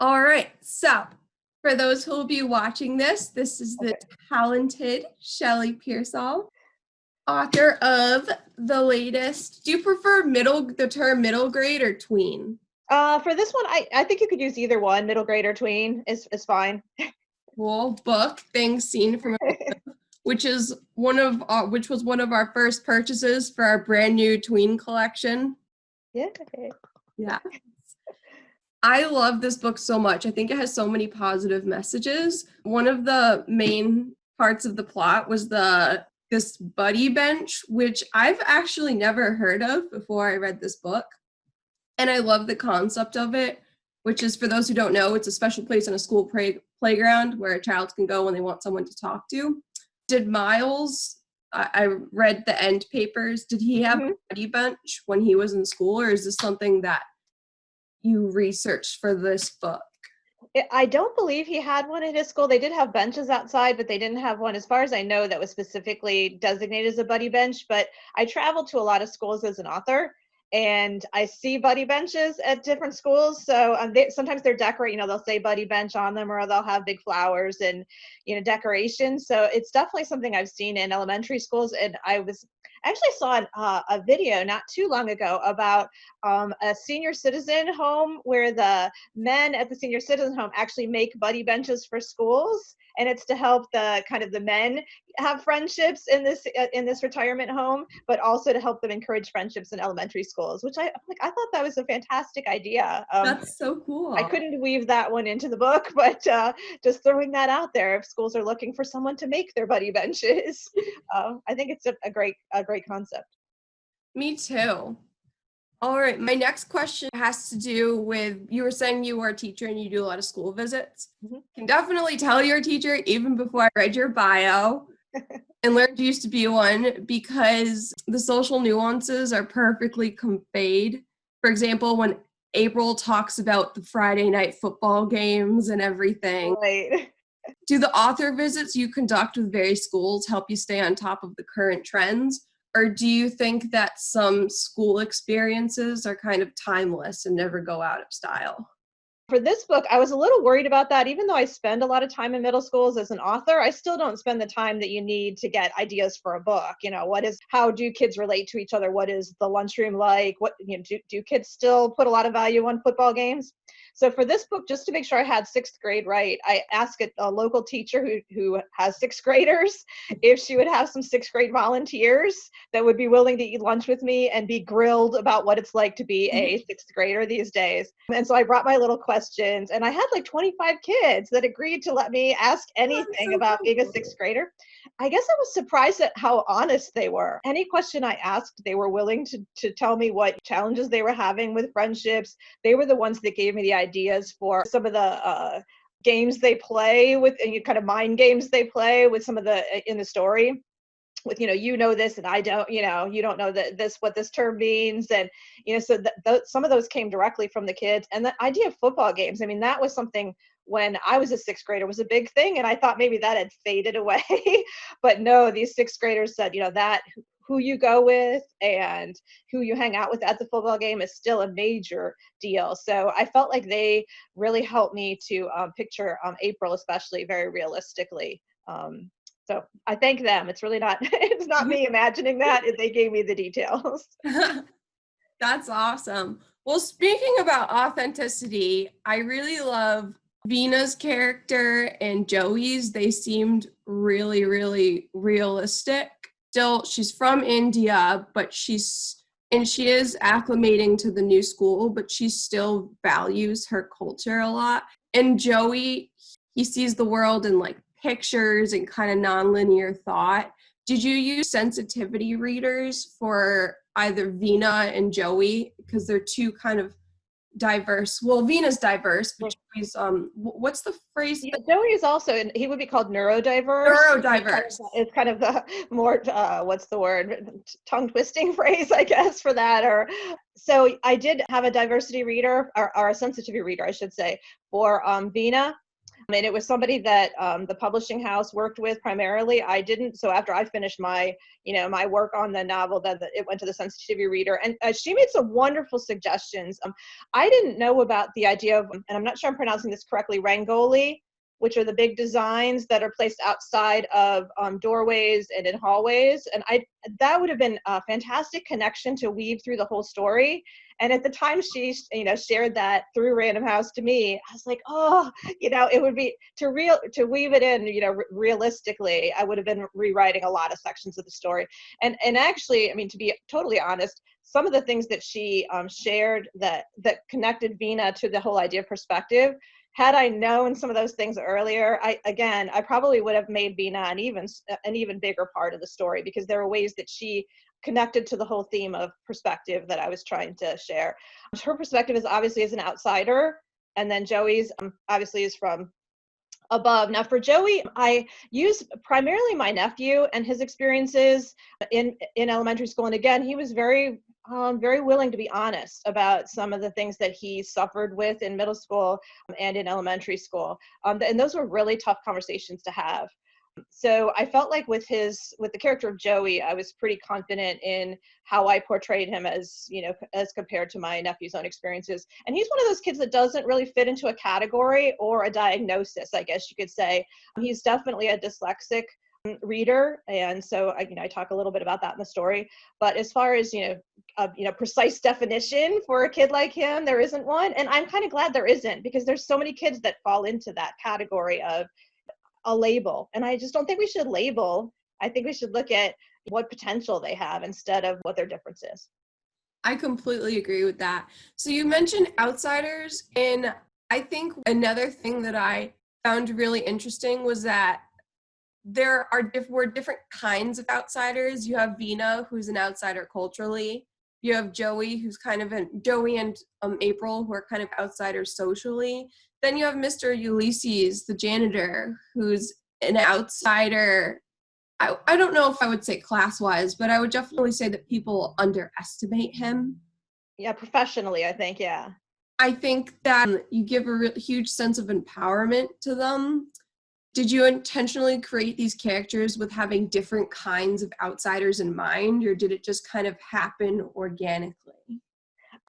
All right. So, for those who will be watching this is the talented Shelley Pearsall, author of the latest. Do you prefer the term middle grade or tween? For this one, I think you could use either one, middle grade or tween is fine. Cool book, Things Seen from which is which was one of our first purchases for our brand new tween collection. Yeah. Yeah. I love this book so much. I think it has so many positive messages. One of the main parts of the plot was this buddy bench, which I've actually never heard of before I read this book. And I love the concept of it, which is, for those who don't know, it's a special place on a school playground where a child can go when they want someone to talk to. Did Miles, I read the end papers, did he have a buddy bench when he was in school, or is this something that you researched for this book? I don't believe he had one at his school. They did have benches outside, but they didn't have one, as far as I know, that was specifically designated as a buddy bench. But I traveled to a lot of schools as an author, and I see buddy benches at different schools. So sometimes they're decorate, they'll say buddy bench on them, or they'll have big flowers and, decorations. So it's definitely something I've seen in elementary schools. And I actually saw a video not too long ago about a senior citizen home where the men at the senior citizen home actually make buddy benches for schools, and it's to help the men have friendships in this retirement home, but also to help them encourage friendships in elementary schools, which I thought that was a fantastic idea. That's so cool. I couldn't weave that one into the book, but just throwing that out there, if schools are looking for someone to make their buddy benches, I think it's a great concept. Me too. All right, my next question has to do with, you were saying you were a teacher and you do a lot of school visits. Can definitely tell you're a teacher even before I read your bio and learned you used to be one, because the social nuances are perfectly conveyed. For example, when April talks about the Friday night football games and everything. Right. Do the author visits you conduct with various schools help you stay on top of the current trends? Or do you think that some school experiences are kind of timeless and never go out of style? For this book, I was a little worried about that. Even though I spend a lot of time in middle schools as an author, I still don't spend the time that you need to get ideas for a book. How do kids relate to each other? What is the lunchroom like? Do kids still put a lot of value on football games? So for this book, just to make sure I had sixth grade right, I asked a local teacher who has sixth graders if she would have some sixth grade volunteers that would be willing to eat lunch with me and be grilled about what it's like to be a sixth grader these days. And so I brought my little questions, and I had like 25 kids that agreed to let me ask anything about being a sixth grader. I guess I was surprised at how honest they were. Any question I asked, they were willing to tell me what challenges they were having with friendships. They were the ones that gave me the ideas for some of the games they play with, and kind of mind games they play with some of the in the story. With this and I don't, you don't know what this term means, and so some of those came directly from the kids. And the idea of football games, I mean, that was something when I was a sixth grader was a big thing, and I thought maybe that had faded away. But no, these sixth graders said, that who you go with and who you hang out with at the football game is still a major deal. So I felt like they really helped me to picture April, especially, very realistically. So I thank them. It's really not, it's not me imagining that. They gave me the details. That's awesome. Well, speaking about authenticity, I really love Vina's character and Joey's. They seemed really, really realistic. Still, she's from India, but she is acclimating to the new school, but she still values her culture a lot. And Joey, he sees the world in like pictures and kind of nonlinear thought. Did you use sensitivity readers for either Vina and Joey? Because they're two kind of diverse. Well, Vina's diverse, but Joey's, what's the phrase? Yeah, Joey is also, and he would be called neurodiverse. Neurodiverse. It's kind of the more, what's the word? Tongue twisting phrase, I guess, for that. So I did have a diversity reader, or a sensitivity reader, I should say, for Vina. And it was somebody that the publishing house worked with primarily. I didn't. So after I finished my, my work on the novel, then it went to the sensitivity reader, and she made some wonderful suggestions. I didn't know about the idea of, and I'm not sure I'm pronouncing this correctly, rangoli, which are the big designs that are placed outside of doorways and in hallways. And that would have been a fantastic connection to weave through the whole story. And at the time she, shared that through Random House to me, I was like, oh, it would be to weave it in, realistically, I would have been rewriting a lot of sections of the story. And actually, I mean, to be totally honest, some of the things that she shared that connected Vina to the whole idea of perspective, had I known some of those things earlier, I probably would have made Vina an even bigger part of the story, because there were ways that she connected to the whole theme of perspective that I was trying to share. Her perspective is obviously as an outsider, and then Joey's obviously is from above. Now for Joey, I use primarily my nephew and his experiences in elementary school. And again, he was very willing to be honest about some of the things that he suffered with in middle school and in elementary school. And those were really tough conversations to have. So I felt like with the character of Joey, I was pretty confident in how I portrayed him as compared to my nephew's own experiences. And he's one of those kids that doesn't really fit into a category or a diagnosis, I guess you could say. He's definitely a dyslexic reader, and so I talk a little bit about that in the story. But as far as precise definition for a kid like him, there isn't one, and I'm kind of glad there isn't, because there's so many kids that fall into that category of a label, and I just don't think we should label. I think we should look at what potential they have instead of what their difference is. I completely agree with that. So you mentioned outsiders, and I think another thing that I found really interesting was that were different kinds of outsiders. You have Vina, who's an outsider culturally. You have Joey, who's Joey and April, who are kind of outsiders socially. Then you have Mr. Ulysses, the janitor, who's an outsider. I don't know if I would say class-wise, but I would definitely say that people underestimate him. Yeah, professionally, I think, yeah. I think that you give a huge sense of empowerment to them. Did you intentionally create these characters with having different kinds of outsiders in mind, or did it just kind of happen organically?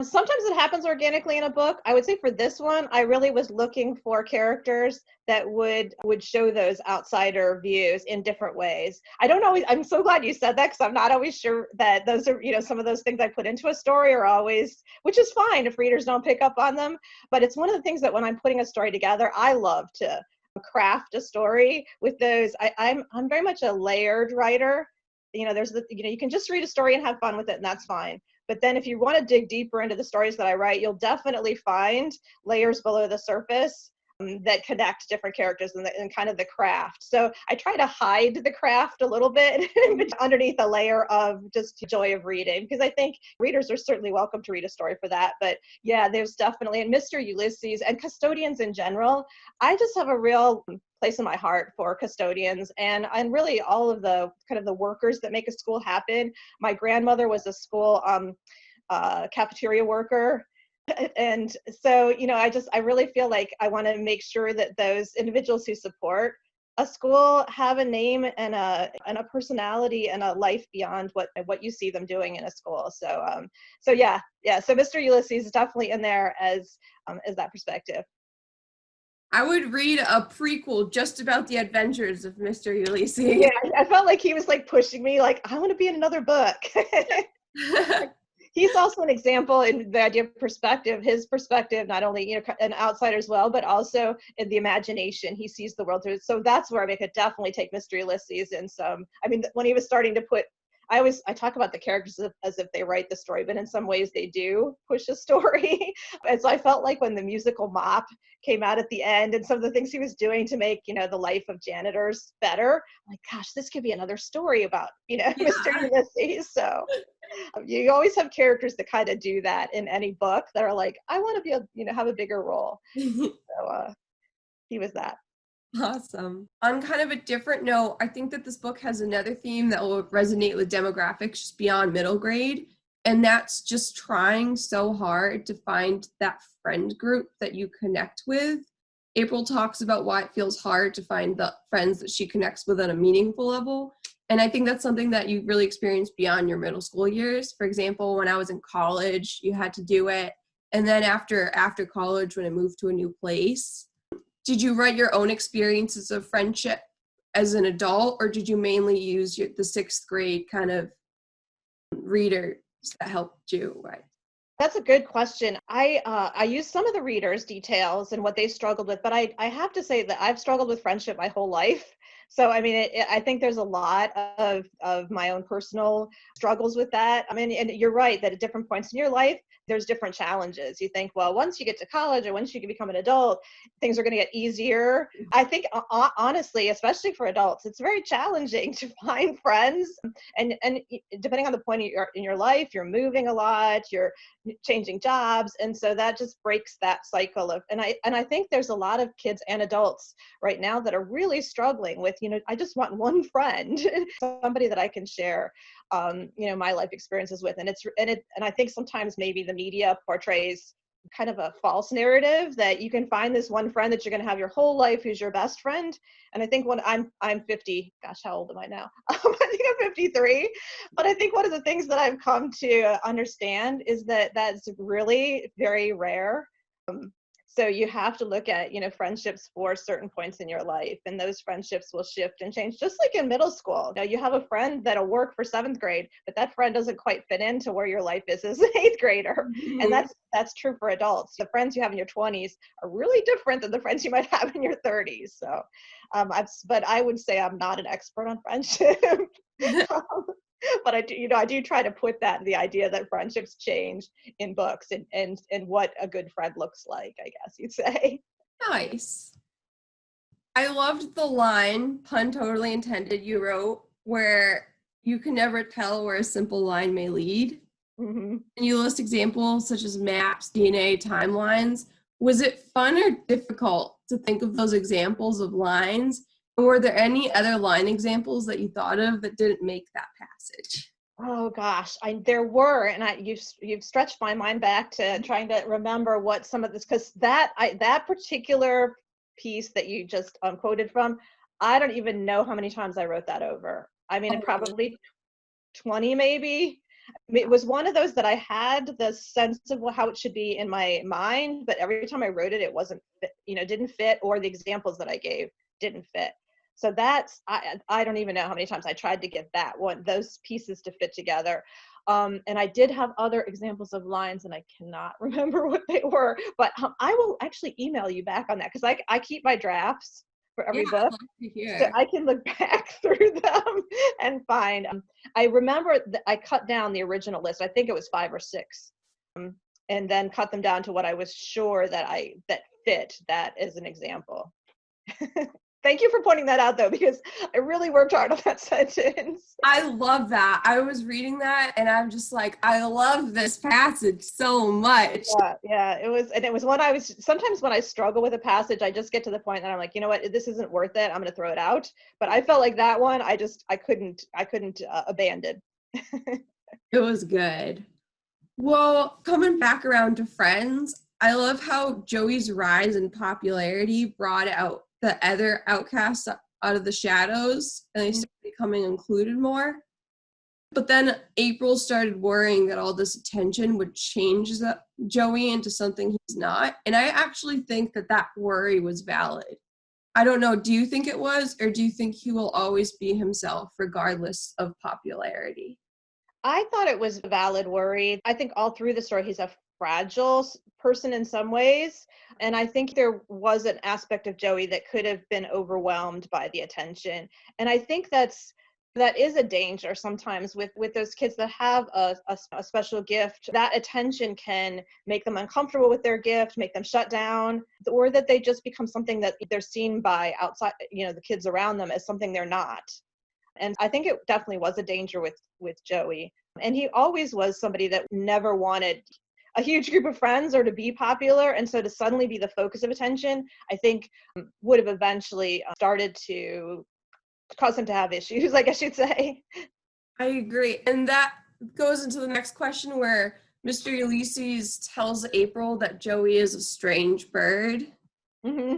Sometimes it happens organically in a book. I would say for this one, I really was looking for characters that would show those outsider views in different ways. I'm so glad you said that, because I'm not always sure that those are, some of those things I put into a story are always, which is fine if readers don't pick up on them. But it's one of the things that when I'm putting a story together, I love to craft a story with those. I'm very much a layered writer. You can just read a story and have fun with it, and that's fine. But then if you want to dig deeper into the stories that I write, you'll definitely find layers below the surface that connect different characters and kind of the craft. So I try to hide the craft a little bit underneath a layer of just joy of reading, because I think readers are certainly welcome to read a story for that. But yeah, there's definitely, and Mr. Ulysses and custodians in general, I just have a real place in my heart for custodians and really all of the kind of the workers that make a school happen. My grandmother was a school cafeteria worker. And so, I really feel like I want to make sure that those individuals who support a school have a name and a personality and a life beyond what you see them doing in a school. So yeah. So Mr. Ulysses is definitely in there as that perspective. I would read a prequel just about the adventures of Mr. Ulysses. Yeah, I felt like he was like pushing me, like, I want to be in another book. He's also an example in the idea of perspective. His perspective, not only an outsider as well, but also in the imagination. He sees the world through. So that's where I could definitely take Mr. Ulysses in some. I mean, when he was starting to put, I talk about the characters as if they write the story, but in some ways they do push a story. And so I felt like when the musical Mop came out at the end and some of the things he was doing to make, the life of janitors better, I'm like, gosh, this could be another story about, Mr. Ulysses. So you always have characters that kind of do that in any book that are like, I want to be have a bigger role. So he was that. Awesome. On kind of a different note, I think that this book has another theme that will resonate with demographics just beyond middle grade, and that's just trying so hard to find that friend group that you connect with. April talks about why it feels hard to find the friends that she connects with on a meaningful level. And I think that's something that you really experience beyond your middle school years. For example, when I was in college, you had to do it. And then after college, when I moved to a new place, did you write your own experiences of friendship as an adult, or did you mainly use the sixth grade kind of readers that helped you write? That's a good question. I used some of the readers' details and what they struggled with, but I have to say that I've struggled with friendship my whole life. So I mean, I think there's a lot of my own personal struggles with that. I mean, and you're right that at different points in your life, there's different challenges. You think, well, once you get to college or once you can become an adult, things are going to get easier. I think honestly, especially for adults, it's very challenging to find friends. And depending on the point in your life, you're moving a lot, you're changing jobs, and so that just breaks that cycle of. And I think there's a lot of kids and adults right now that are really struggling with, I just want one friend, somebody that I can share my life experiences with. And I think sometimes maybe the media portrays kind of a false narrative that you can find this one friend that you're going to have your whole life who's your best friend. And I think when I'm 50, gosh, how old am I now? I think I'm 53. But I think one of the things that I've come to understand is that that's really very rare. So you have to look at, friendships for certain points in your life, and those friendships will shift and change, just like in middle school. You have a friend that'll work for seventh grade, but that friend doesn't quite fit into where your life is as an eighth grader. Mm-hmm. And that's true for adults. The friends you have in your 20s are really different than the friends you might have in your 30s. So, but I would say I'm not an expert on friendship. But I do try to put the idea that friendships change in books and what a good friend looks like, I guess you'd say. Nice. I loved the line, pun totally intended, you wrote, where you can never tell where a simple line may lead. Mm-hmm. And you list examples such as maps, DNA, timelines. Was it fun or difficult to think of those examples of lines? And were there any other line examples that you thought of that didn't make that passage? Oh gosh, there were, and you've stretched my mind back to trying to remember what some of this, because that particular piece that you just quoted from, I don't even know how many times I wrote that over. I mean, Oh, probably 20 maybe. I mean, it was one of those that I had the sense of how it should be in my mind, but every time I wrote it, it wasn't fit, didn't fit, or the examples that I gave didn't fit. So I don't even know how many times I tried to get those pieces to fit together. And I did have other examples of lines, and I cannot remember what they were, but I will actually email you back on that, because I keep my drafts for every yeah, I'd book. love to hear. So I can look back through them and find. I remember that I cut down the original list. I think it was 5 or 6, and then cut them down to what I was sure that fit that as an example. Thank you for pointing that out, though, because I really worked hard on that sentence. I love that. I was reading that and I'm just like, I love this passage so much. Yeah, it was one sometimes when I struggle with a passage, I just get to the point that I'm like, you know what, this isn't worth it. I'm going to throw it out. But I felt like that one, I couldn't abandon. It was good. Well, coming back around to Friends, I love how Joey's rise in popularity brought out the other outcasts out of the shadows and they started becoming included more. But then April started worrying that all this attention would change Joey into something he's not. And I actually think that worry was valid. I don't know, do you think it was, or do you think he will always be himself regardless of popularity? I thought it was a valid worry. I think all through the story, he's a fragile person in some ways. And I think there was an aspect of Joey that could have been overwhelmed by the attention. And I think that is a danger sometimes with those kids that have a special gift. That attention can make them uncomfortable with their gift, make them shut down, or that they just become something that they're seen by outside, the kids around them as something they're not. And I think it definitely was a danger with Joey. And he always was somebody that never wanted a huge group of friends or to be popular. And so to suddenly be the focus of attention, I think would have eventually started to cause him to have issues, I guess you'd say. I agree. And that goes into the next question where Mr. Ulysses tells April that Joey is a strange bird. Mm-hmm.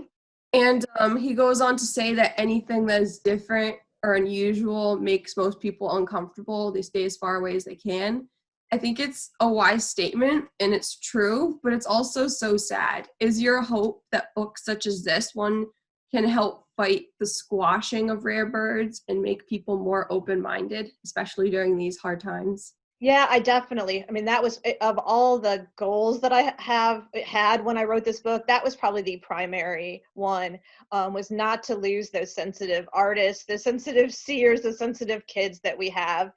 And he goes on to say that anything that is different or unusual makes most people uncomfortable. They stay as far away as they can. I think it's a wise statement and it's true, but it's also so sad. Is your hope that books such as this one can help fight the squashing of rare birds and make people more open-minded, especially during these hard times? Yeah, I mean, that was of all the goals that I have had when I wrote this book, that was probably the primary one, was not to lose those sensitive artists, the sensitive seers, the sensitive kids that we have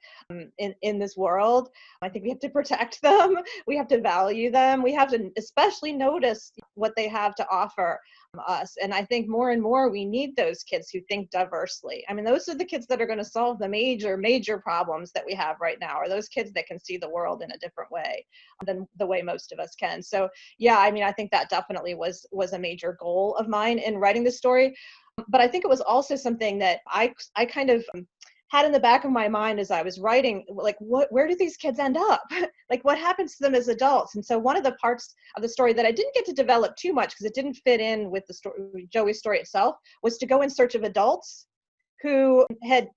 in this world. I think we have to protect them. We have to value them. We have to especially notice what they have to offer us. And I think more and more we need those kids who think diversely. I mean, those are the kids that are going to solve the major problems that we have right now, are those kids that can see the world in a different way than the way most of us can. So yeah, I mean, I think that definitely was a major goal of mine in writing this story. But I think it was also something that I kind of had in the back of my mind as I was writing, like, where do these kids end up? Like, what happens to them as adults? And so one of the parts of the story that I didn't get to develop too much because it didn't fit in with the story, Joey's story itself, was to go in search of adults who had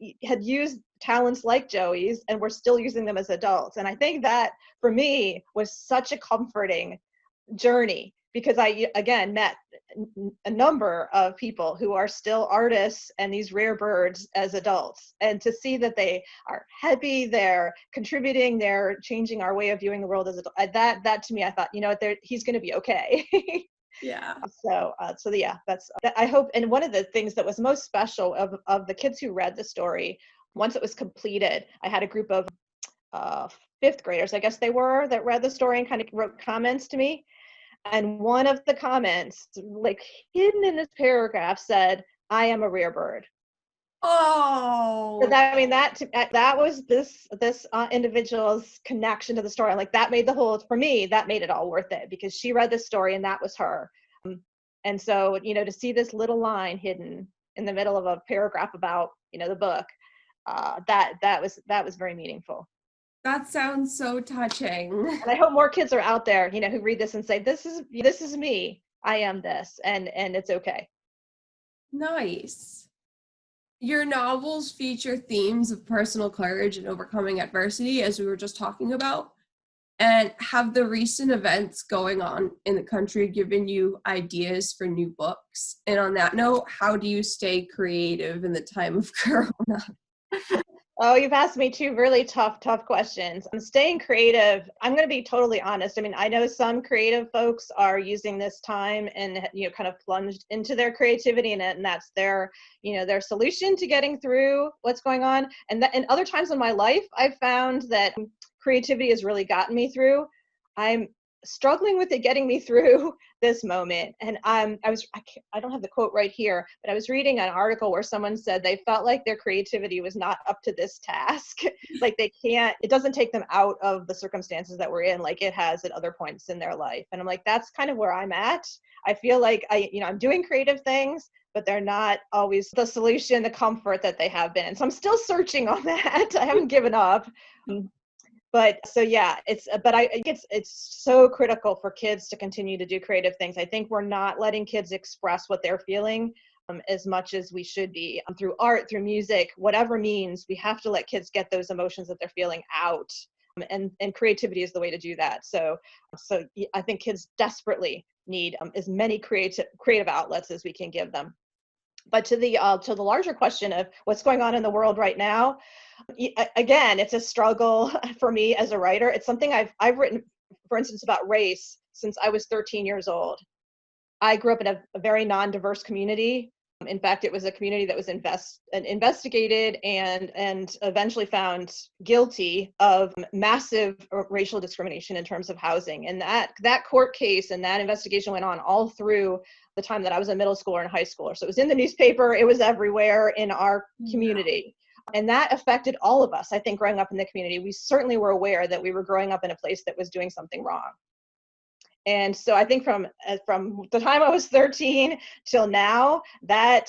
used talents like Joey's and were still using them as adults. And I think that for me was such a comforting journey, because I again met a number of people who are still artists and these rare birds as adults, and to see that they are happy, they're contributing, they're changing our way of viewing the world as that to me, I thought, you know what, he's going to be okay. Yeah. So yeah, that's, I hope. And one of the things that was most special of the kids who read the story, once it was completed, I had a group of fifth graders, I guess they were, that read the story and kind of wrote comments to me. And one of the comments, like hidden in this paragraph, said, "I am a rare bird." So Oh, that, I mean, that was this individual's connection to the story. Like, that made the whole, for me, that made it all worth it, because she read this story and that was her. And so, you know, to see this little line hidden in the middle of a paragraph about, you know, the book, that was very meaningful. that sounds so touching. And I hope more kids are out there, you know, who read this and say, this is me. I am this, and it's okay. Nice. Your novels feature themes of personal courage and overcoming adversity, as we were just talking about. And have the recent events going on in the country given you ideas for new books? And on that note, how do you stay creative in the time of Corona? Oh, you've asked me two really tough questions. I'm staying creative. I'm going to be totally honest. I mean, I know some creative folks are using this time and, you know, kind of plunged into their creativity in it, and that's their, you know, their solution to getting through what's going on. And that, in other times in my life, I've found that creativity has really gotten me through. I'm struggling with it getting me through this moment. And I don't have the quote right here, but I was reading an article where someone said they felt like their creativity was not up to this task. Like, they can't, it doesn't take them out of the circumstances that we're in like it has at other points in their life. And I'm like, that's kind of where I'm at. I feel like I'm doing creative things, but they're not always the solution, the comfort that they have been. So I'm still searching on that. I haven't given up. But so yeah, I think it's so critical for kids to continue to do creative things. I think we're not letting kids express what they're feeling as much as we should be, through art, through music, whatever means. We have to let kids get those emotions that they're feeling out, and creativity is the way to do that. So I think kids desperately need as many creative outlets as we can give them. But to the larger question of what's going on in the world right now, again, it's a struggle for me as a writer. It's something I've written, for instance, about race since I was 13 years old. I grew up in a very non-diverse community. In fact, it was a community that was investigated and eventually found guilty of massive racial discrimination in terms of housing. And that court case and that investigation went on all through the time that I was a middle schooler and high schooler. So it was in the newspaper, it was everywhere in our community. And that affected all of us. I think growing up in the community, we certainly were aware that we were growing up in a place that was doing something wrong. And so I think from the time I was 13 till now, that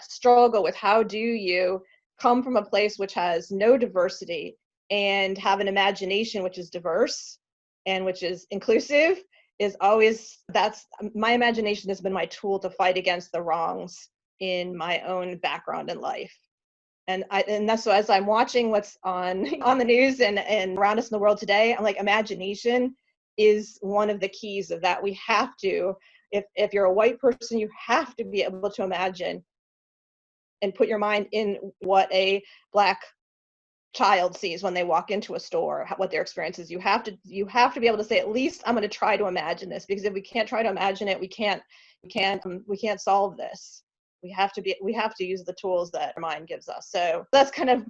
struggle with how do you come from a place which has no diversity and have an imagination which is diverse and which is inclusive, is always, that's my imagination has been my tool to fight against the wrongs in my own background in life. And that's so as I'm watching what's on on the news and around us in the world today, I'm like, imagination is one of the keys of that. We have to, if you're a white person, you have to be able to imagine and put your mind in what a Black child sees when they walk into a store, what their experience is. You have to be able to say, at least I'm going to try to imagine this, because if we can't try to imagine it, we can't solve this. We have to use the tools that our mind gives us. So that's kind of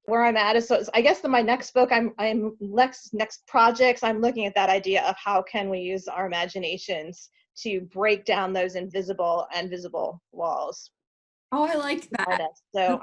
where I'm at. So I guess my next book, I'm next projects, I'm looking at that idea of how can we use our imaginations to break down those invisible and visible walls. Oh, I like that. So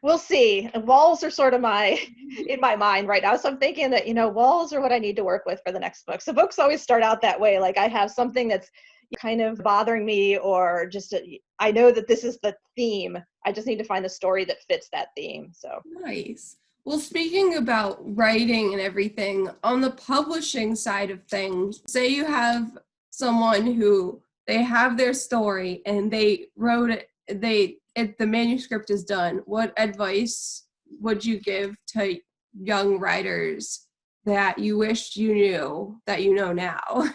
we'll see. Walls are sort of in my mind right now. So I'm thinking that, walls are what I need to work with for the next book. So books always start out that way. Like I have something that's kind of bothering me, or just I know that this is the theme. I just need to find the story that fits that theme. So Nice. Well, speaking about writing and everything, on the publishing side of things, say you have someone who they have their story and they wrote it, the manuscript is done. What advice would you give to young writers that you wished you knew that you know now?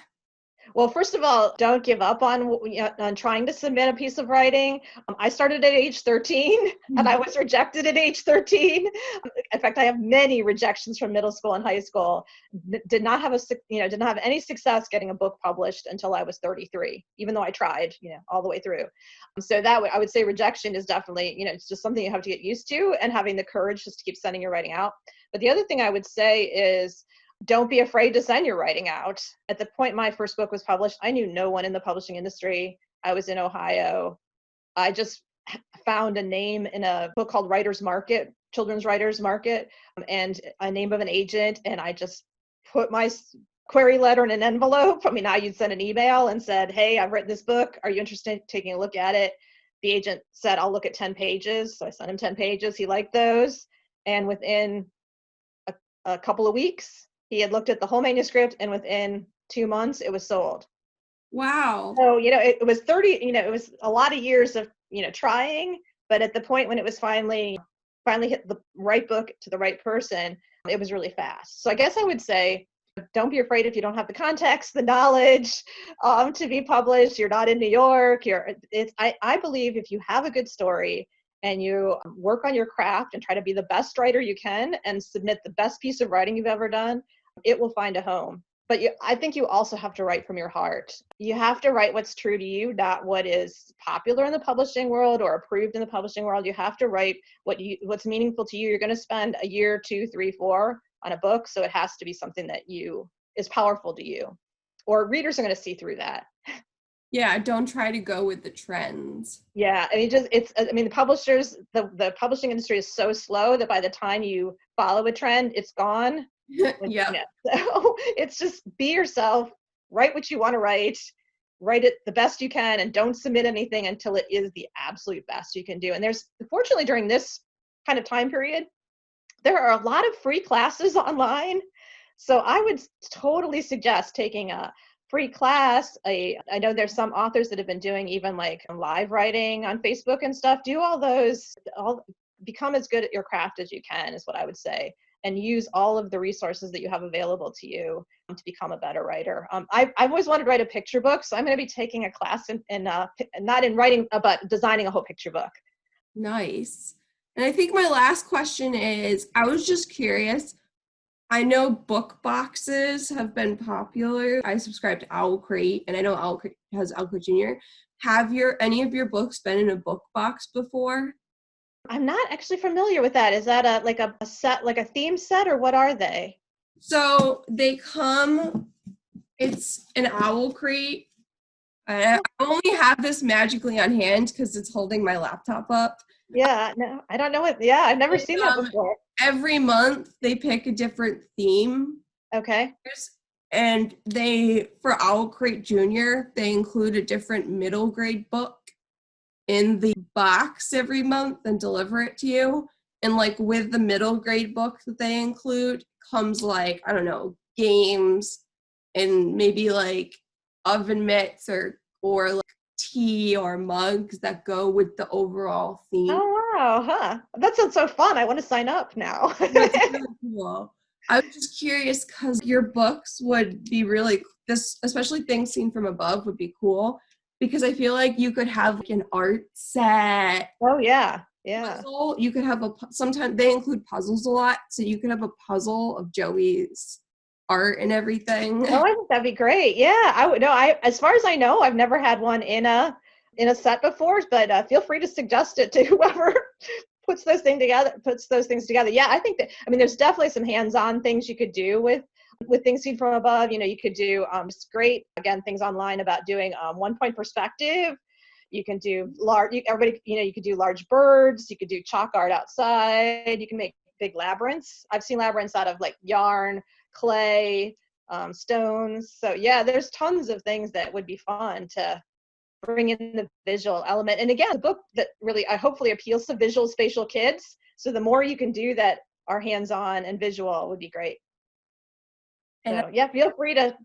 well, first of all, don't give up on trying to submit a piece of writing. I started at age 13 and I was rejected at age 13. In fact, I have many rejections from middle school and high school. Did not have any success getting a book published until I was 33, even though I tried, all the way through. So I would say rejection is definitely, it's just something you have to get used to, and having the courage just to keep sending your writing out. But the other thing I would say is, don't be afraid to send your writing out. At the point my first book was published, I knew no one in the publishing industry. I was in Ohio. I just found a name in a book called Writers Market, Children's Writers Market, and a name of an agent. And I just put my query letter in an envelope. I mean, now you'd send an email and said, hey, I've written this book. Are you interested in taking a look at it? The agent said, I'll look at 10 pages. So I sent him 10 pages. He liked those. And within a couple of weeks, he had looked at the whole manuscript, and within 2 months, it was sold. Wow. So, it was it was a lot of years of, trying, but at the point when it was finally hit the right book to the right person, it was really fast. So I guess I would say, don't be afraid if you don't have the context, the knowledge to be published. You're not in New York. I believe if you have a good story and you work on your craft and try to be the best writer you can and submit the best piece of writing you've ever done, it will find a home. But I think you also have to write from your heart. You have to write what's true to you, not what is popular in the publishing world or approved in the publishing world. You have to write what's meaningful to you. You're going to spend a year, 2, 3, 4 on a book, so it has to be something that is powerful to you, or readers are going to see through that. Yeah, don't try to go with the trends. Yeah, I mean, the publishing industry is so slow that by the time you follow a trend, it's gone. Yeah. So it's just be yourself, write what you want to write it the best you can, and don't submit anything until it is the absolute best you can do. And fortunately, during this kind of time period, there are a lot of free classes online. So I would totally suggest taking a free class. I know there's some authors that have been doing even like live writing on Facebook and stuff. Do all those, become as good at your craft as you can, is what I would say, and use all of the resources that you have available to you to become a better writer. I've always wanted to write a picture book, so I'm going to be taking a class not in writing, but designing a whole picture book. Nice. And I think my last question is, I was just curious. I know book boxes have been popular. I subscribe to Owl Crate, and I know Owl Crate has Owl Crate Jr. Have any of your books been in a book box before? I'm not actually familiar with that. Is that a set, like a theme set, or what are they? So they come, it's an Owl Crate. I only have this magically on hand because it's holding my laptop up. Yeah, no, I don't know it. Yeah, I've never seen that before. Every month they pick a different theme. Okay. And for Owl Crate Jr., they include a different middle grade book in the box every month and deliver it to you. And like with the middle grade book that they include comes like, I don't know, games, and maybe like oven mitts or like tea or mugs that go with the overall theme. Oh wow, huh? That sounds so fun. I want to sign up now. That's really cool. I was just curious because your books would be really this, especially things seen from above, would be cool because I feel like you could have like an art set Oh yeah, yeah. puzzle. You could have sometimes they include puzzles a lot, so you could have a puzzle of Joey's art and everything. Oh, I think that'd be great. Yeah, I would. No, I as far as I know, I've never had one in a set before. But feel free to suggest it to whoever puts those things together. Yeah, I think that. I mean, there's definitely some hands-on things you could do with things seen from above. You know, you could do just great again things online about doing one point perspective. You can do everybody, you know, you could do large birds. You could do chalk art outside. You can make big labyrinths. I've seen labyrinths out of like yarn, clay, stones. So yeah, there's tons of things that would be fun to bring in the visual element. And again, a book that really hopefully appeals to visual spatial kids. So the more you can do that are hands-on and visual would be great. And So yeah, feel free to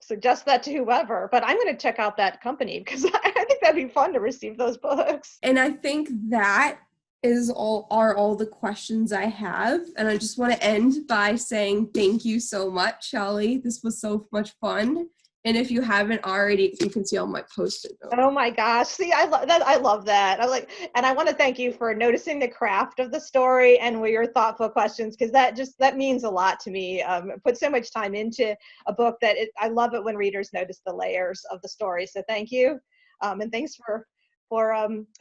suggest that to whoever. But I'm going to check out that company because I think that'd be fun to receive those books. And I think that are all the questions I have. And I just want to end by saying thank you so much, Shelley. This was so much fun. And if you haven't already, you can see all my post-it notes. Oh my gosh. See, I love that. I love that. And I want to thank you for noticing the craft of the story and your thoughtful questions, because that means a lot to me. Put so much time into a book that I love it when readers notice the layers of the story. So thank you. And thanks for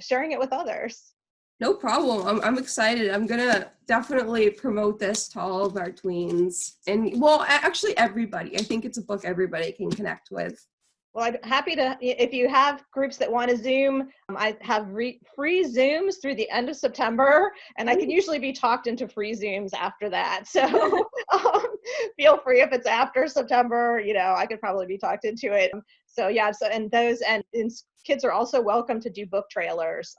sharing it with others. No problem. I'm excited. I'm going to definitely promote this to all of our tweens. And well, actually everybody. I think it's a book everybody can connect with. Well, I'm happy to, if you have groups that want to Zoom, I have free Zooms through the end of September, and I can usually be talked into free Zooms after that. So feel free if it's after September, you know, I could probably be talked into it. So yeah, and kids are also welcome to do book trailers.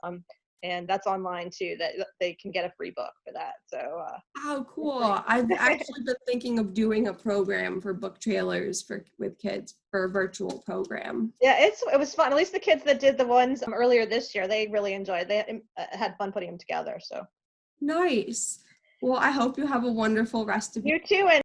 And that's online too, that they can get a free book for that. So oh, cool. I've actually been thinking of doing a program for book trailers with kids for a virtual program. Yeah, it was fun. At least the kids that did the ones earlier this year, they really enjoyed. They had fun putting them together. So nice. Well, I hope you have a wonderful rest of your you too. And